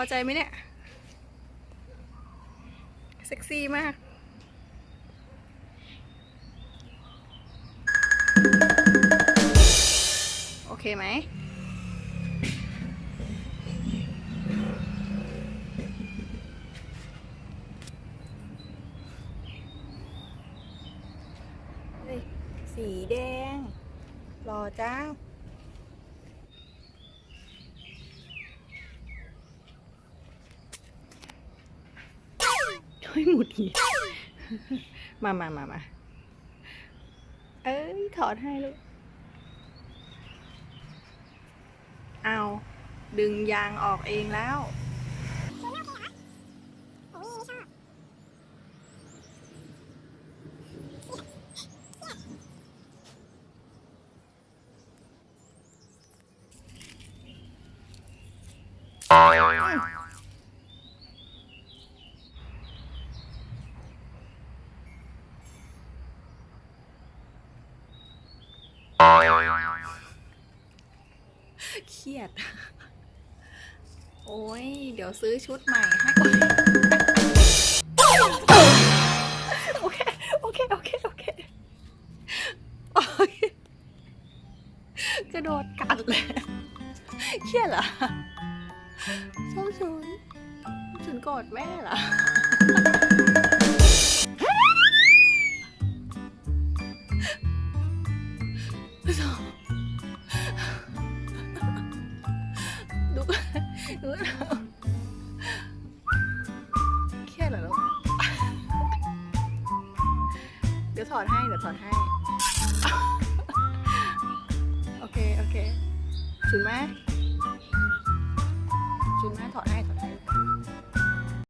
อใจไหมเนี่ยเซ็กซี่มากโอเคไหมสีแดงรอจ้าช่วยหมุดหงิดมาเอ้ยถอดให้ลูกเอาดึงยางออกเองแล้วเครียดโอ้ยเดี๋ยวซื้อชุดใหม่ให้โอเคกระโดดกัดเลยเครียดเหรอชอบฉุนกอดแม่เหรอดูเครียดเหรอลูกเดี๋ยวถอดให้โอเคฉุนไหม